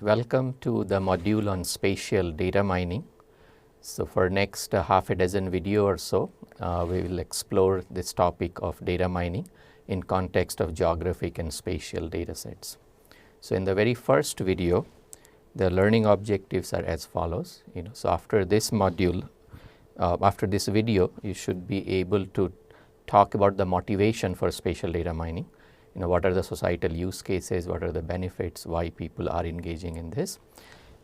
welcome to the module on spatial data mining. So for next half a dozen video or so, we will explore this topic of data mining in context of geographic and spatial data sets. So in the very first video, the learning objectives are as follows. So after this module, after this video, you should be able to talk about the motivation for spatial data mining. What are the societal use cases, what are the benefits, why people are engaging in this.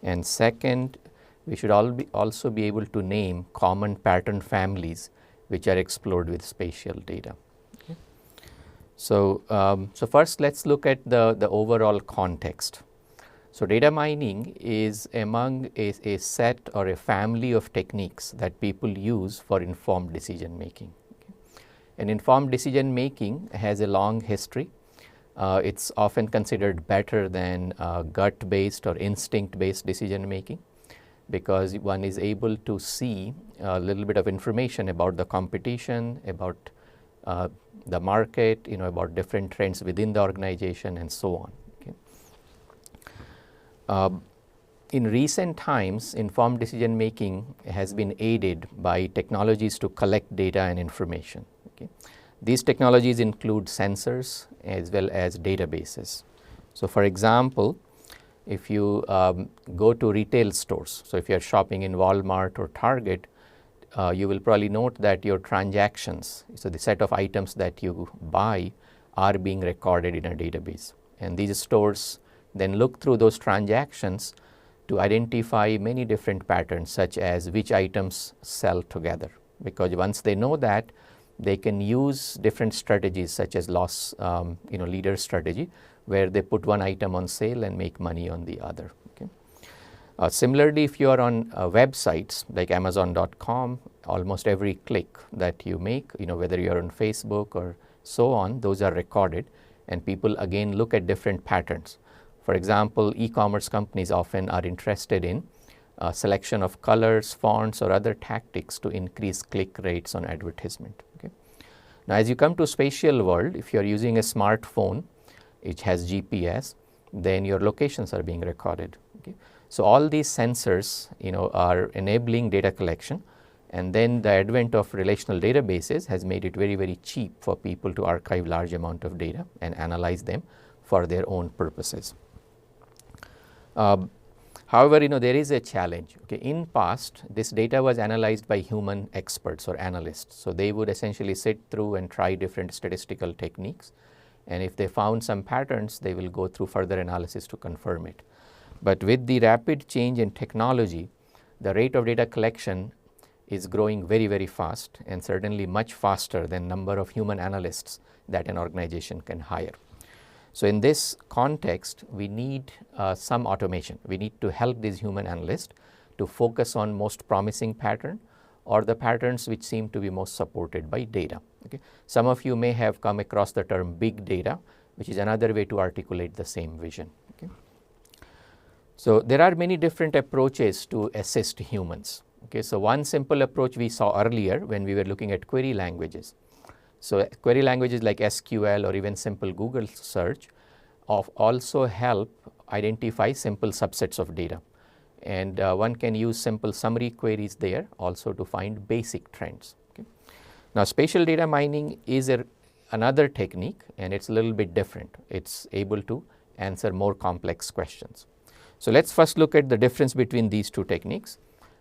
And second, we should also be able to name common pattern families which are explored with spatial data. Okay. So first let's look at the overall context. So data mining is among a set or a family of techniques that people use for informed decision making. Okay. And informed decision making has a long history. It's often considered better than gut-based or instinct-based decision making, because one is able to see a little bit of information about the competition, about the market, about different trends within the organization and so on. Okay. In recent times, informed decision making has been aided by technologies to collect data and information. Okay. These technologies include sensors as well as databases. So for example, if you go to retail stores, so if you are shopping in Walmart or Target, you will probably note that your transactions, so the set of items that you buy, are being recorded in a database. And these stores then look through those transactions to identify many different patterns, such as which items sell together, because once they know that, they can use different strategies such as loss leader strategy, where they put one item on sale and make money on the other. Okay. Similarly, if you are on websites like Amazon.com, almost every click that you make, whether you are on Facebook or so on, those are recorded, and people again look at different patterns. For example, e-commerce companies often are interested in selection of colors, fonts, or other tactics to increase click rates on advertisement. Okay. Now, as you come to spatial world, if you are using a smartphone which has GPS, then your locations are being recorded. Okay. So all these sensors, are enabling data collection, and then the advent of relational databases has made it very, very cheap for people to archive large amount of data and analyze them for their own purposes. However, there is a challenge. Okay. In past, this data was analyzed by human experts or analysts. So they would essentially sit through and try different statistical techniques. And if they found some patterns, they will go through further analysis to confirm it. But with the rapid change in technology, the rate of data collection is growing very, very fast, and certainly much faster than number of human analysts that an organization can hire. So in this context, we need some automation. We need to help these human analysts to focus on most promising pattern, or the patterns which seem to be most supported by data. Okay. Some of you may have come across the term big data, which is another way to articulate the same vision. Okay. So there are many different approaches to assist humans. Okay. So one simple approach we saw earlier when we were looking at query languages. So query languages like SQL or even simple Google search also help identify simple subsets of data. And one can use simple summary queries there also to find basic trends. Okay. Now spatial data mining is another technique, and it's a little bit different. It's able to answer more complex questions. So let's first look at the difference between these two techniques.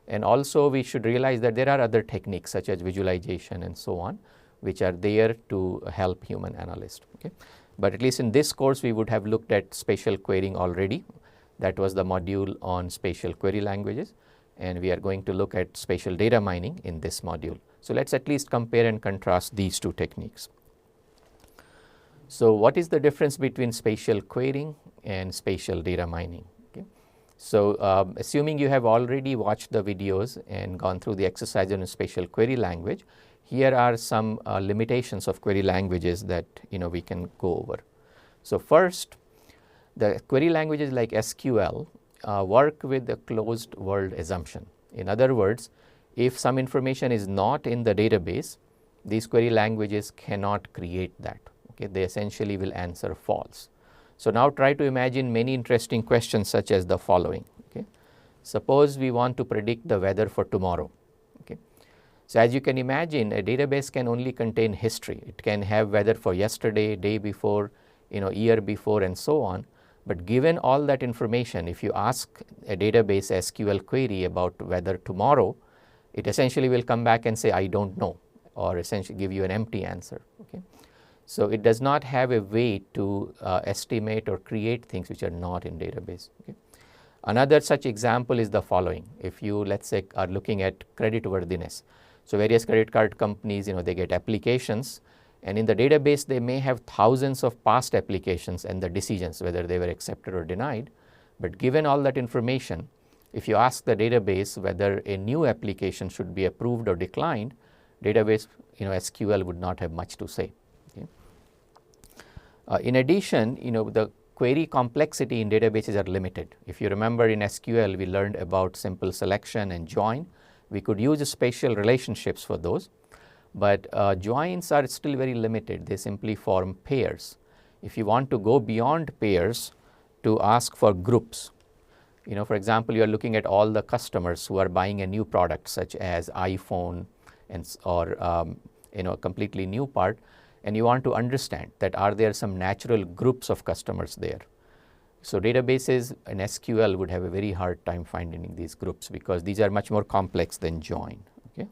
And also we should realize that there are other techniques such as visualization and so on, which are there to help human analysts. Okay. But at least in this course, we would have looked at spatial querying already. That was the module on spatial query languages, and we are going to look at spatial data mining in this module. So let's at least compare and contrast these two techniques. So what is the difference between spatial querying and spatial data mining? Okay. So assuming you have already watched the videos and gone through the exercise on a spatial query language, here are some limitations of query languages that we can go over. So first, the query languages like SQL work with a closed world assumption. In other words, if some information is not in the database, these query languages cannot create that. Okay, they essentially will answer false. So now try to imagine many interesting questions such as the following. Okay. Suppose we want to predict the weather for tomorrow. Okay. So as you can imagine, a database can only contain history. It can have weather for yesterday, day before, year before, and so on. But given all that information, if you ask a database SQL query about weather tomorrow, it essentially will come back and say, I don't know, or essentially give you an empty answer. Okay. So it does not have a way to estimate or create things which are not in database. Okay. Another such example is the following. If you, let's say, are looking at creditworthiness. So various credit card companies, they get applications, and in the database they may have thousands of past applications and the decisions whether they were accepted or denied. But given all that information, if you ask the database whether a new application should be approved or declined, database SQL would not have much to say. Okay. In addition, the query complexity in databases are limited. If you remember, in SQL we learned about simple selection and join. We could use spatial relationships for those, but joins are still very limited. They simply form pairs. If you want to go beyond pairs to ask for groups, for example, you are looking at all the customers who are buying a new product such as iPhone or a completely new part, and you want to understand that are there some natural groups of customers there. So databases in SQL would have a very hard time finding these groups because these are much more complex than join. Okay.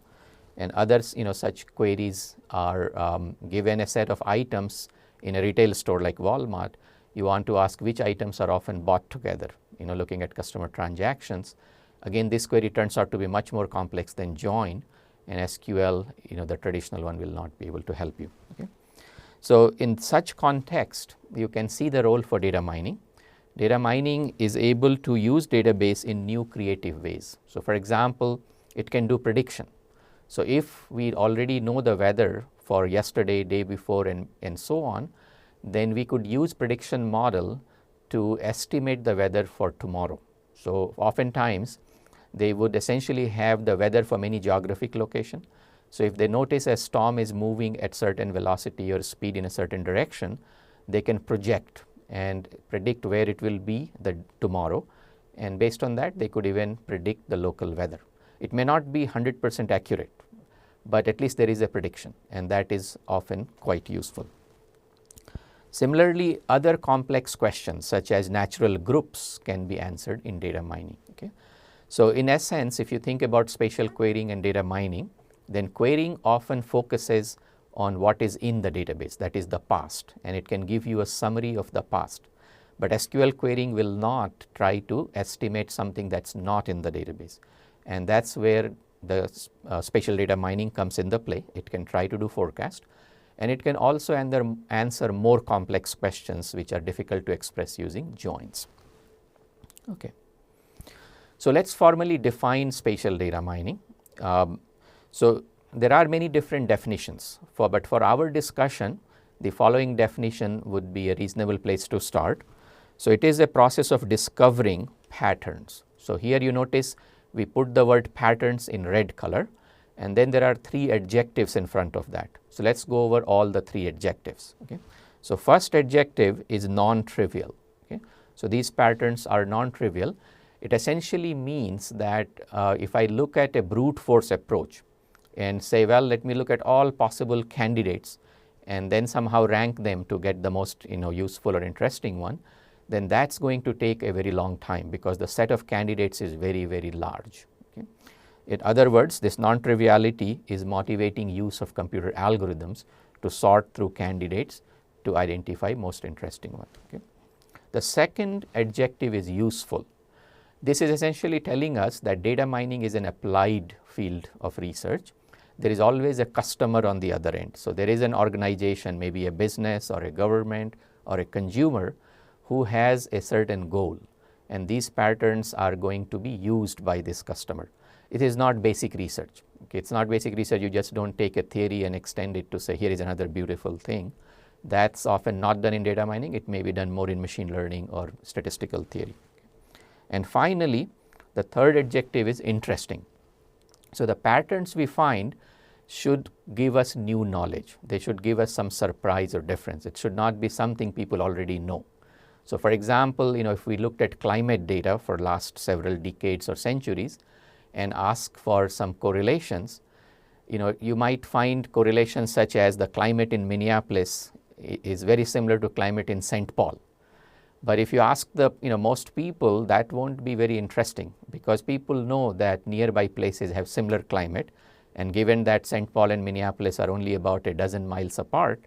And others, such queries are given a set of items in a retail store like Walmart. You want to ask which items are often bought together, looking at customer transactions. Again, this query turns out to be much more complex than join, and SQL, the traditional one, will not be able to help you. Okay. So in such context, you can see the role for data mining. Data mining is able to use database in new creative ways. So for example, it can do prediction. So if we already know the weather for yesterday, day before, and so on, then we could use prediction model to estimate the weather for tomorrow. So oftentimes they would essentially have the weather from any geographic location. So if they notice a storm is moving at certain velocity or speed in a certain direction, they can project and predict where it will be tomorrow, and based on that they could even predict the local weather. It may not be 100% accurate, but at least there is a prediction, and that is often quite useful. Similarly, other complex questions such as natural groups can be answered in data mining. Okay. So in essence, if you think about spatial querying and data mining, then querying often focuses on what is in the database, that is the past, and it can give you a summary of the past. But SQL querying will not try to estimate something that's not in the database, and that's where the spatial data mining comes into play. It can try to do forecast, and it can also answer more complex questions which are difficult to express using joins. Okay. So let's formally define spatial data mining. So there are many different definitions, but for our discussion, the following definition would be a reasonable place to start. So it is a process of discovering patterns. So here you notice we put the word patterns in red color, and then there are 3 adjectives in front of that. So let's go over all the 3 adjectives. Okay. So first adjective is non-trivial. Okay. So these patterns are non-trivial. It essentially means that if I look at a brute force approach and say, well, let me look at all possible candidates and then somehow rank them to get the most useful or interesting one, then that's going to take a very long time because the set of candidates is very, very large. Okay. In other words, this non-triviality is motivating use of computer algorithms to sort through candidates to identify most interesting one. Okay. The second adjective is useful. This is essentially telling us that data mining is an applied field of research. There is always a customer on the other end. So there is an organization, maybe a business or a government or a consumer, who has a certain goal, and these patterns are going to be used by this customer. It is not basic research. Okay. It's not basic research. You just don't take a theory and extend it to say, here is another beautiful thing. That's often not done in data mining. It may be done more in machine learning or statistical theory. And finally, the third adjective is interesting. So the patterns we find should give us new knowledge. They should give us some surprise or difference. It should not be something people already know. So for example, if we looked at climate data for last several decades or centuries and ask for some correlations, you might find correlations such as the climate in Minneapolis is very similar to climate in St. Paul. But if you ask the most people, that won't be very interesting, because people know that nearby places have similar climate, and given that St. Paul and Minneapolis are only about a dozen miles apart,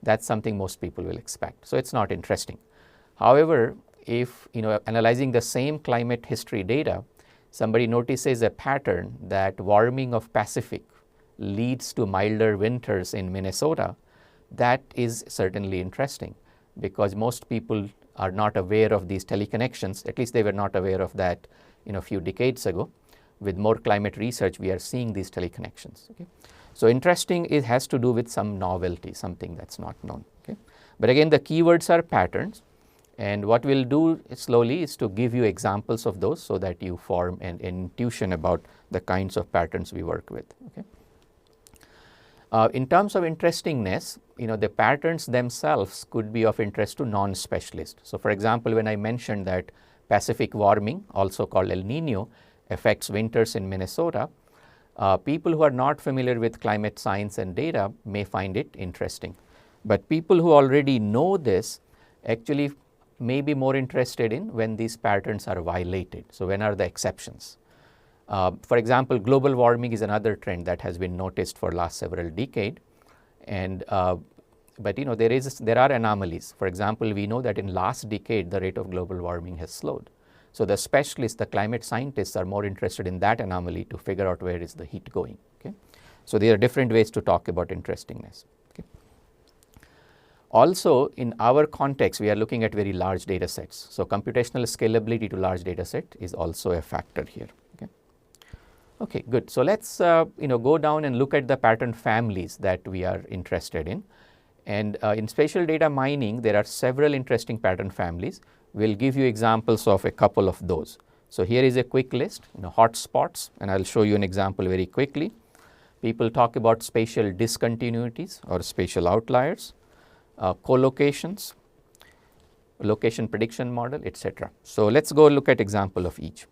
that's something most people will expect. So it's not interesting. However, if analyzing the same climate history data, somebody notices a pattern that warming of Pacific leads to milder winters in Minnesota, that is certainly interesting, because most people are not aware of these teleconnections. At least they were not aware of that a few decades ago. With more climate research, we are seeing these teleconnections. Okay? So interesting, it has to do with some novelty, something that's not known. Okay? But again, the keywords are patterns, and what we'll do slowly is to give you examples of those so that you form an intuition about the kinds of patterns we work with. Okay? In terms of interestingness, the patterns themselves could be of interest to non-specialists. So for example, when I mentioned that Pacific warming, also called El Nino, affects winters in Minnesota, people who are not familiar with climate science and data may find it interesting. But people who already know this actually may be more interested in when these patterns are violated. So when are the exceptions? For example, global warming is another trend that has been noticed for last several decades, and but there are anomalies. For example, we know that in last decade the rate of global warming has slowed. So the specialists, the climate scientists, are more interested in that anomaly to figure out where is the heat going. Okay? So there are different ways to talk about interestingness. Okay? Also, in our context, we are looking at very large data sets. So computational scalability to large data set is also a factor here. Okay, good. So let's go down and look at the pattern families that we are interested in. And in spatial data mining, there are several interesting pattern families. We'll give you examples of a couple of those. So here is a quick list, hotspots, and I'll show you an example very quickly. People talk about spatial discontinuities or spatial outliers, collocations, location prediction model, etc. So let's go look at example of each.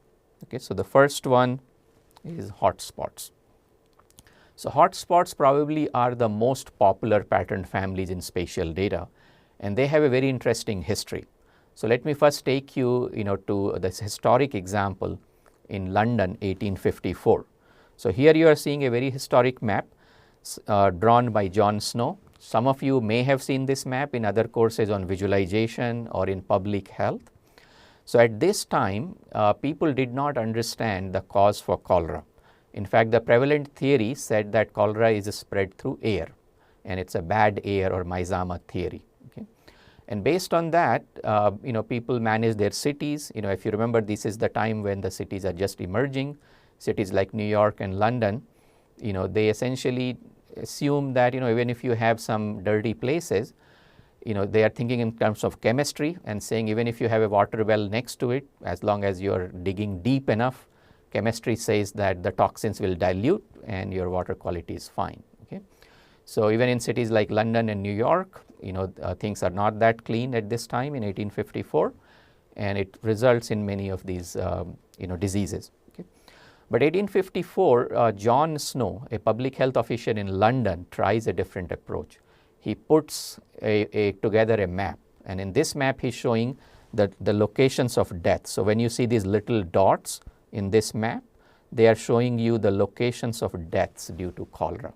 Okay, so the first one is hotspots. So hotspots probably are the most popular pattern families in spatial data, and they have a very interesting history. So let me first take you, to this historic example in London, 1854. So here you are seeing a very historic map drawn by John Snow. Some of you may have seen this map in other courses on visualization or in public health. So at this time, people did not understand the cause for cholera. In fact, the prevalent theory said that cholera is spread through air, and it's a bad air or Maizama theory. Okay? And based on that, people manage their cities. If you remember, this is the time when the cities are just emerging. Cities like New York and London, they essentially assume that, even if you have some dirty places, they are thinking in terms of chemistry and saying even if you have a water well next to it, as long as you're digging deep enough, chemistry says that the toxins will dilute and your water quality is fine. Okay? So even in cities like London and New York, things are not that clean at this time in 1854, and it results in many of these diseases. Okay? But 1854, John Snow, a public health official in London, tries a different approach. He puts together a map, and in this map he's showing the locations of death. So when you see these little dots in this map, they are showing you the locations of deaths due to cholera.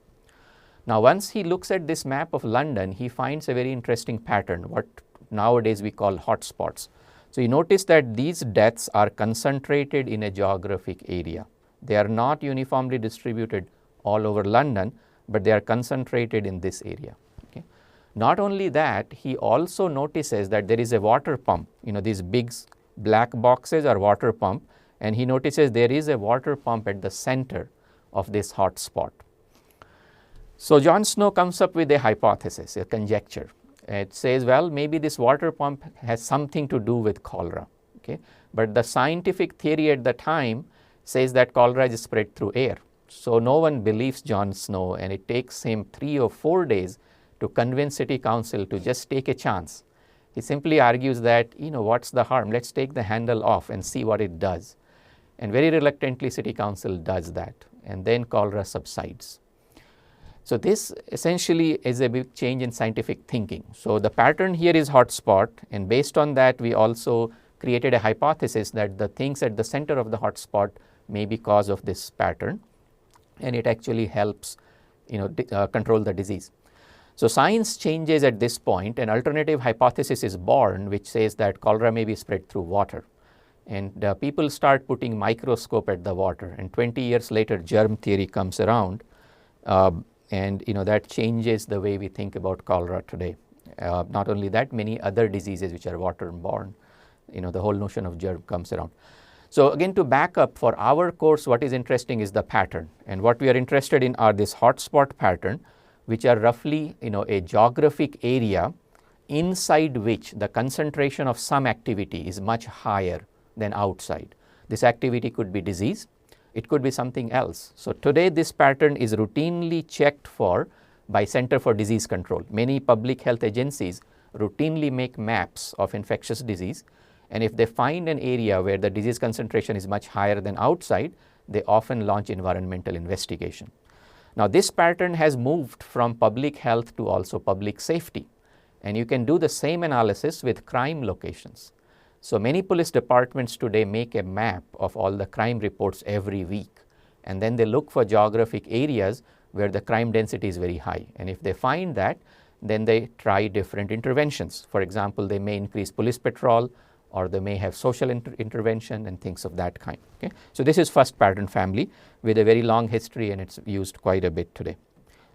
Now once he looks at this map of London, he finds a very interesting pattern, what nowadays we call hotspots. So you notice that these deaths are concentrated in a geographic area. They are not uniformly distributed all over London, but they are concentrated in this area. Not only that, he also notices that there is a water pump. These big black boxes are water pump, and he notices there is a water pump at the center of this hot spot. So John Snow comes up with a hypothesis, a conjecture. It says, well, maybe this water pump has something to do with cholera. Okay? But the scientific theory at the time says that cholera is spread through air. So no one believes John Snow, and it takes him 3 or 4 days to convince city council to just take a chance He simply argues that, what's the harm? Let's take the handle off and see what it does. And very reluctantly, city council does that, and then cholera subsides. So this essentially is a big change in scientific thinking. So the pattern here is hotspot, and based on that, we also created a hypothesis that the things at the center of the hotspot may be cause of this pattern, and it actually helps control the disease. So science changes at this point. An alternative hypothesis is born, which says that cholera may be spread through water. And people start putting microscope at the water, and 20 years later germ theory comes around, and that changes the way we think about cholera today. Not only that, many other diseases which are waterborne, the whole notion of germ comes around. So again, to back up, for our course, what is interesting is the pattern, and what we are interested in are this hotspot pattern, which are roughly a geographic area inside which the concentration of some activity is much higher than outside. This activity could be disease, it could be something else. So today this pattern is routinely checked for by Center for Disease Control. Many public health agencies routinely make maps of infectious disease, and if they find an area where the disease concentration is much higher than outside, they often launch environmental investigation. Now this pattern has moved from public health to also public safety, and you can do the same analysis with crime locations. So many police departments today make a map of all the crime reports every week, and then they look for geographic areas where the crime density is very high, and if they find that, then they try different interventions. For example, they may increase police patrol, or they may have social intervention and things of that kind. Okay? So this is first pattern family with a very long history, and it's used quite a bit today.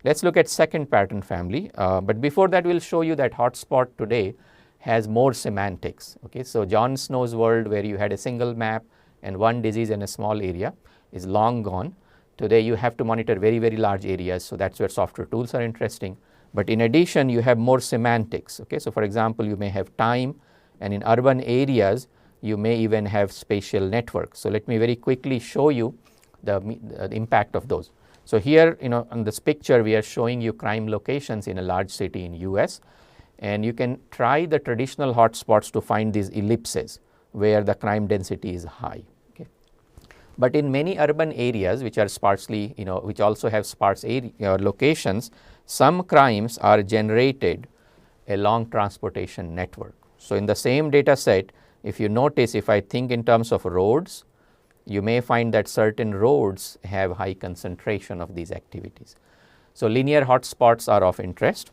Let's look at second pattern family, but before that we'll show you that hotspot today has more semantics. Okay? So John Snow's world, where you had a single map and one disease in a small area, is long gone. Today you have to monitor very, very large areas, so that's where software tools are interesting. But in addition, you have more semantics. Okay? So for example, you may have time, and in urban areas you may even have spatial networks. So let me very quickly show you the impact of those. So here, on this picture, we are showing you crime locations in a large city in US, and you can try the traditional hotspots to find these ellipses where the crime density is high. Okay? But in many urban areas which are sparsely, which also have sparse locations, some crimes are generated along transportation network. So in the same data set, if you notice, if I think in terms of roads, you may find that certain roads have high concentration of these activities. So linear hotspots are of interest.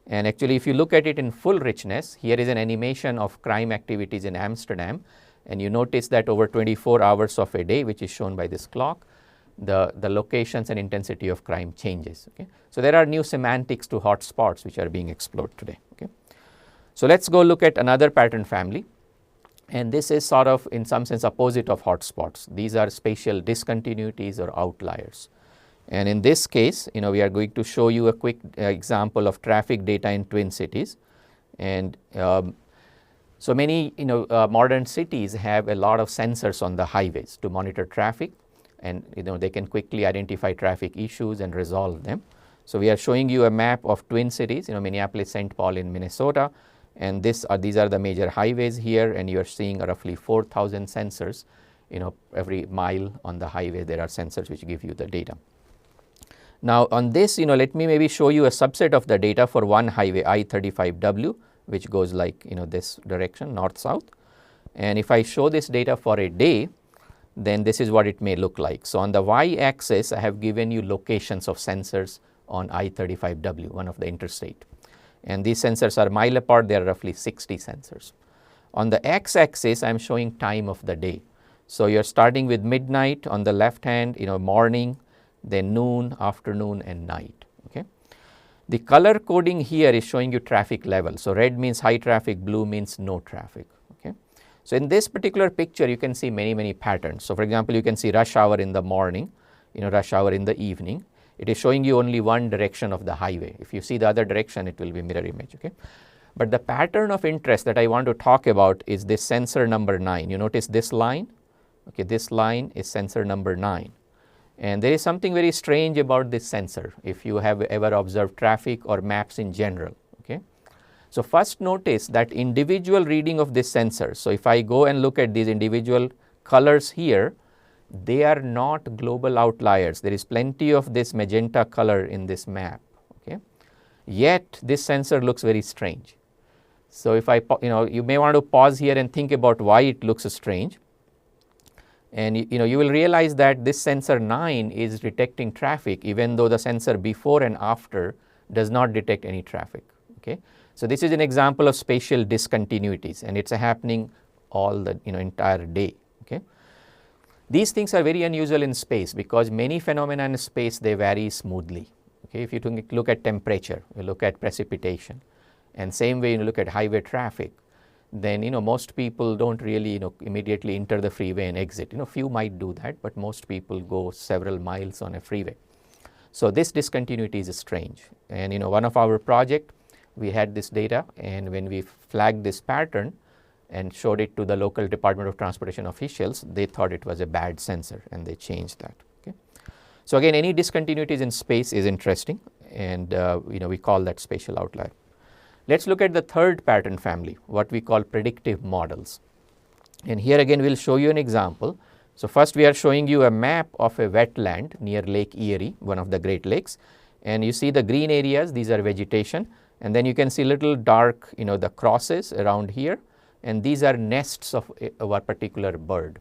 And actually, if you look at it in full richness, here is an animation of crime activities in Amsterdam, and you notice that over 24 hours of a day, which is shown by this clock, the locations and intensity of crime changes. Okay? So there are new semantics to hotspots which are being explored today. Okay? So let's go look at another pattern family, and this is sort of in some sense opposite of hotspots. These are spatial discontinuities or outliers. And in this case, we are going to show you a quick example of traffic data in twin cities. And so many modern cities have a lot of sensors on the highways to monitor traffic, and they can quickly identify traffic issues and resolve them. So we are showing you a map of twin cities, Minneapolis, St. Paul in Minnesota, and these are the major highways here, and you are seeing roughly 4,000 sensors. Every mile on the highway there are sensors which give you the data. Now on this, let me maybe show you a subset of the data for one highway, I-35W, which goes like this direction, north-south. And if I show this data for a day, then this is what it may look like. So on the y-axis, I have given you locations of sensors on I-35W, one of the interstate. And these sensors are mile apart, they are roughly 60 sensors. On the x-axis, I am showing time of the day. So you're starting with midnight on the left hand, morning, then noon, afternoon, and night. Okay? The color coding here is showing you traffic level. So red means high traffic, blue means no traffic. Okay? So in this particular picture, you can see many, many patterns. So for example, you can see rush hour in the morning, rush hour in the evening. It is showing you only one direction of the highway. If you see the other direction, it will be mirror image. Okay? But the pattern of interest that I want to talk about is this sensor number 9. You notice this line? Okay, this line is sensor number 9. And there is something very strange about this sensor if you have ever observed traffic or maps in general. Okay? So first notice that individual reading of this sensor. So if I go and look at these individual colors here, they are not global outliers. There is plenty of this magenta color in this map, okay. Yet this sensor looks very strange. So if I, you may want to pause here and think about why it looks strange. And you will realize that this sensor 9 is detecting traffic, even though the sensor before and after does not detect any traffic, okay. So this is an example of spatial discontinuities, and it's happening all the entire day, okay. These things are very unusual in space because many phenomena in space, they vary smoothly, okay. If you look at temperature, you look at precipitation, and same way you look at highway traffic, then most people don't really immediately enter the freeway and exit. Few might do that, but most people go several miles on a freeway. So this discontinuity is strange, and one of our project, we had this data, and when we flagged this pattern and showed it to the local Department of Transportation officials, they thought it was a bad sensor and they changed that, okay. So again, any discontinuities in space is interesting, and we call that spatial outlier. Let's look at the third pattern family, what we call predictive models. And here again we'll show you an example. So first we are showing you a map of a wetland near Lake Erie, one of the Great Lakes, and you see the green areas, these are vegetation, and then you can see little dark, the crosses around here, and these are nests of a particular bird.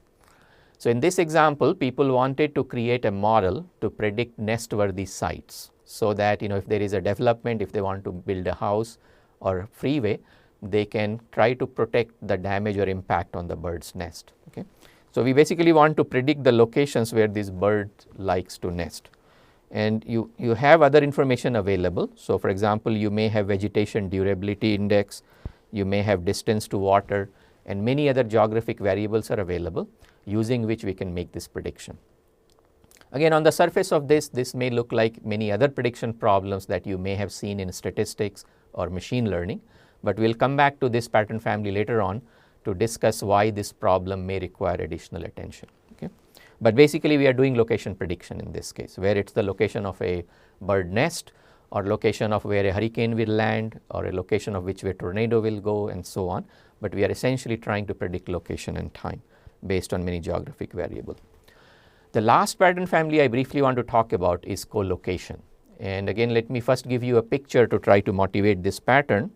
So in this example, people wanted to create a model to predict nest-worthy sites, so that if there is a development, if they want to build a house or freeway, they can try to protect the damage or impact on the bird's nest, okay. So we basically want to predict the locations where this bird likes to nest. And you have other information available. So for example, you may have vegetation durability index, you may have distance to water, and many other geographic variables are available using which we can make this prediction. Again, on the surface of this may look like many other prediction problems that you may have seen in statistics or machine learning, but we'll come back to this pattern family later on to discuss why this problem may require additional attention, okay. But basically we are doing location prediction in this case, where it's the location of a bird nest, or location of where a hurricane will land, or a location of which way tornado will go, and so on. But we are essentially trying to predict location and time based on many geographic variables. The last pattern family I briefly want to talk about is collocation. And again, let me first give you a picture to try to motivate this pattern.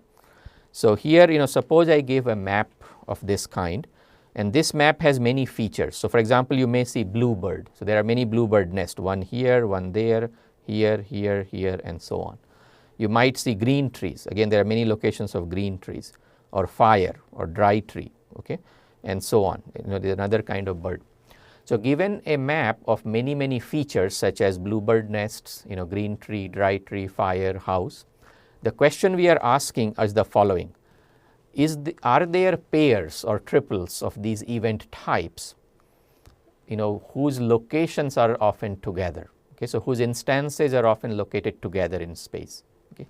So here, suppose I give a map of this kind, and this map has many features. So for example, you may see bluebird. So there are many bluebird nests, one here, one there, here, here, here, and so on. You might see green trees. Again, there are many locations of green trees, or fire, or dry tree, okay, and so on. There's another kind of bird. So given a map of many features such as bluebird nests, green tree, dry tree, fire, house, the question we are asking is the following. Are there pairs or triples of these event types, whose locations are often together? Okay, so whose instances are often located together in space, okay.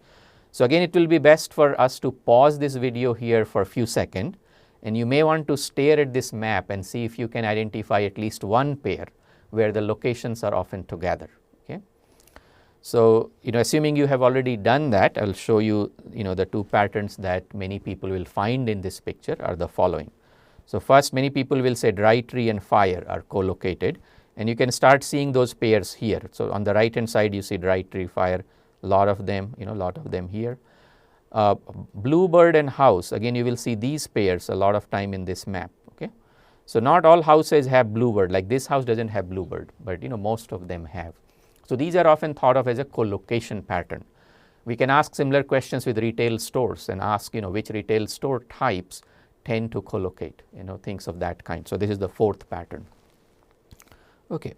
So again, it will be best for us to pause this video here for a few seconds, and you may want to stare at this map and see if you can identify at least one pair where the locations are often together, okay. So, assuming you have already done that, I'll show you, the two patterns that many people will find in this picture are the following. So first, many people will say dry tree and fire are co-located, and you can start seeing those pairs here. So on the right hand side, you see dry tree, fire, a lot of them, lot of them here. Bluebird and house, again you will see these pairs a lot of time in this map, okay. So not all houses have bluebird, like this house doesn't have bluebird, but most of them have. So these are often thought of as a collocation pattern. We can ask similar questions with retail stores and ask, which retail store types tend to collocate, things of that kind. So this is the fourth pattern. Okay.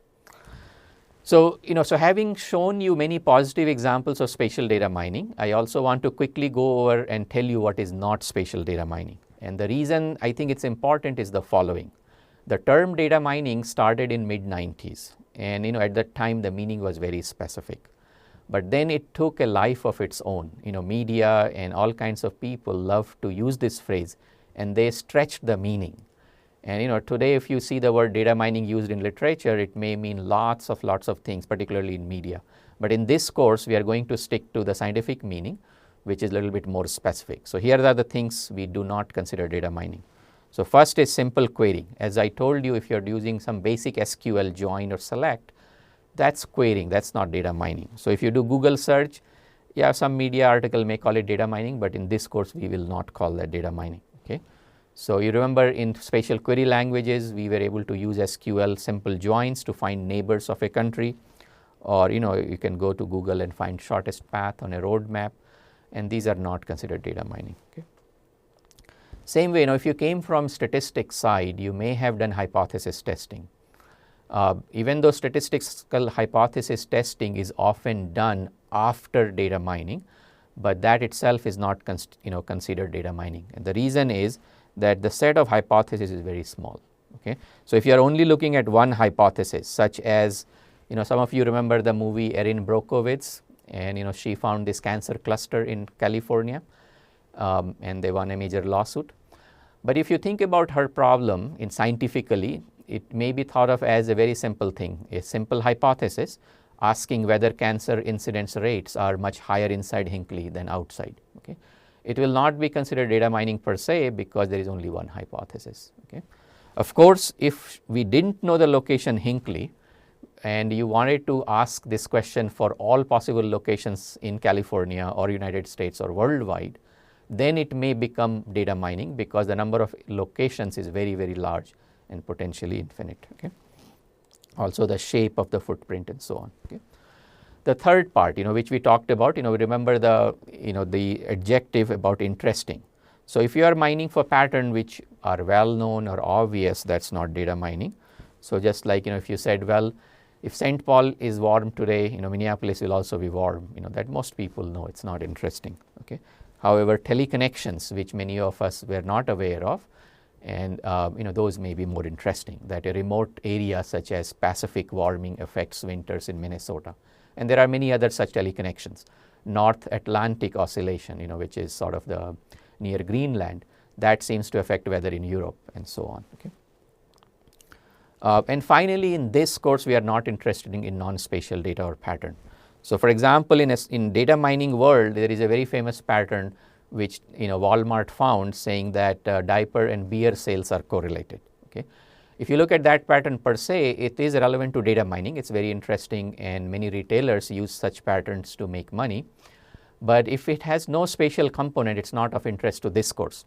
So, so having shown you many positive examples of spatial data mining, I also want to quickly go over and tell you what is not spatial data mining. And the reason I think it's important is the following. The term data mining started in mid-90s, and at that time the meaning was very specific. But then it took a life of its own. Media and all kinds of people love to use this phrase, and they stretched the meaning. And today if you see the word data mining used in literature, it may mean lots of things, particularly in media. But in this course, we are going to stick to the scientific meaning, which is a little bit more specific. So here are the things we do not consider data mining. So first is simple querying. As I told you, if you're using some basic SQL join or select, that's querying, that's not data mining. So if you do Google search, yeah, some media article may call it data mining, but in this course we will not call that data mining. Okay. So you remember in spatial query languages, we were able to use SQL simple joins to find neighbors of a country, or you can go to Google and find shortest path on a road map, and these are not considered data mining. Okay. Same way, if you came from statistics side, you may have done hypothesis testing. Even though statistical hypothesis testing is often done after data mining, but that itself is not considered data mining. And the reason is that the set of hypotheses is very small. Okay. So if you are only looking at one hypothesis, such as some of you remember the movie Erin Brockovich, and she found this cancer cluster in California, and they won a major lawsuit. But if you think about her problem in scientifically, it may be thought of as a very simple thing, a simple hypothesis asking whether cancer incidence rates are much higher inside Hinckley than outside. Okay. It will not be considered data mining per se because there is only one hypothesis. Okay. Of course, if we didn't know the location Hinckley and you wanted to ask this question for all possible locations in California or United States or worldwide, then it may become data mining because the number of locations is very, very large and potentially infinite. Okay. Also the shape of the footprint and so on. Okay. The third part, which we talked about, remember the adjective about interesting. So if you are mining for pattern which are well known or obvious, that's not data mining. So just like, if you said, well, if St. Paul is warm today, Minneapolis will also be warm, that most people know, it's not interesting. Okay. However, teleconnections, which many of us were not aware of, and those may be more interesting, that a remote area such as Pacific warming affects winters in Minnesota. And there are many other such teleconnections. North Atlantic oscillation, which is sort of the near Greenland, that seems to affect weather in Europe and so on. Okay. And finally, in this course, we are not interested in non-spatial data or pattern. So for example, in data mining world, there is a very famous pattern which Walmart found saying that diaper and beer sales are correlated. Okay. If you look at that pattern per se, it is relevant to data mining. It's very interesting and many retailers use such patterns to make money. But if it has no spatial component, it's not of interest to this course.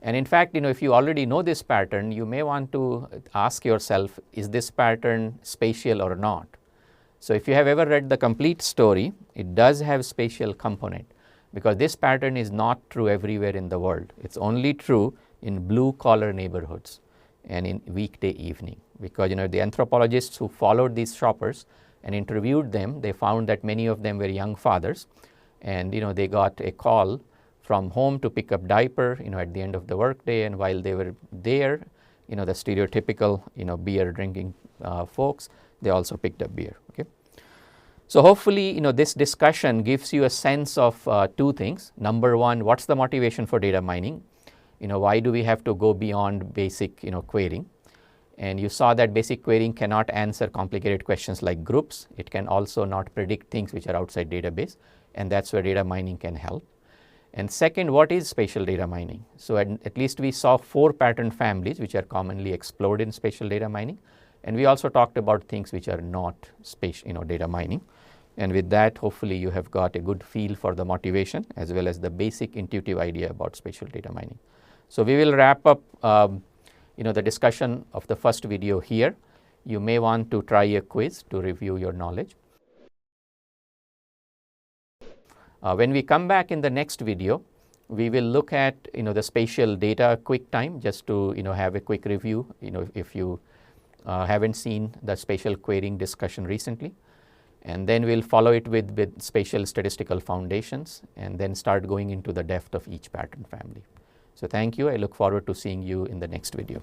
And in fact, if you already know this pattern, you may want to ask yourself, is this pattern spatial or not? So if you have ever read the complete story, it does have spatial component because this pattern is not true everywhere in the world. It's only true in blue collar neighborhoods and in weekday evening, because the anthropologists who followed these shoppers and interviewed them, they found that many of them were young fathers, and they got a call from home to pick up diaper at the end of the workday, and while they were there, the stereotypical beer drinking folks, they also picked up beer. Okay. So hopefully this discussion gives you a sense of two things. Number one, what's the motivation for data mining? Why do we have to go beyond basic querying? And you saw that basic querying cannot answer complicated questions like groups. It can also not predict things which are outside database, and that's where data mining can help. And second, what is spatial data mining? So at least we saw 4 pattern families which are commonly explored in spatial data mining, and we also talked about things which are not spatial data mining. And with that, hopefully you have got a good feel for the motivation as well as the basic intuitive idea about spatial data mining. So we will wrap up the discussion of the first video here. You may want to try a quiz to review your knowledge. When we come back in the next video, we will look at the spatial data quick time, just to have a quick review if you haven't seen the spatial querying discussion recently. And then we'll follow it with spatial statistical foundations, and then start going into the depth of each pattern family. So thank you. I look forward to seeing you in the next video.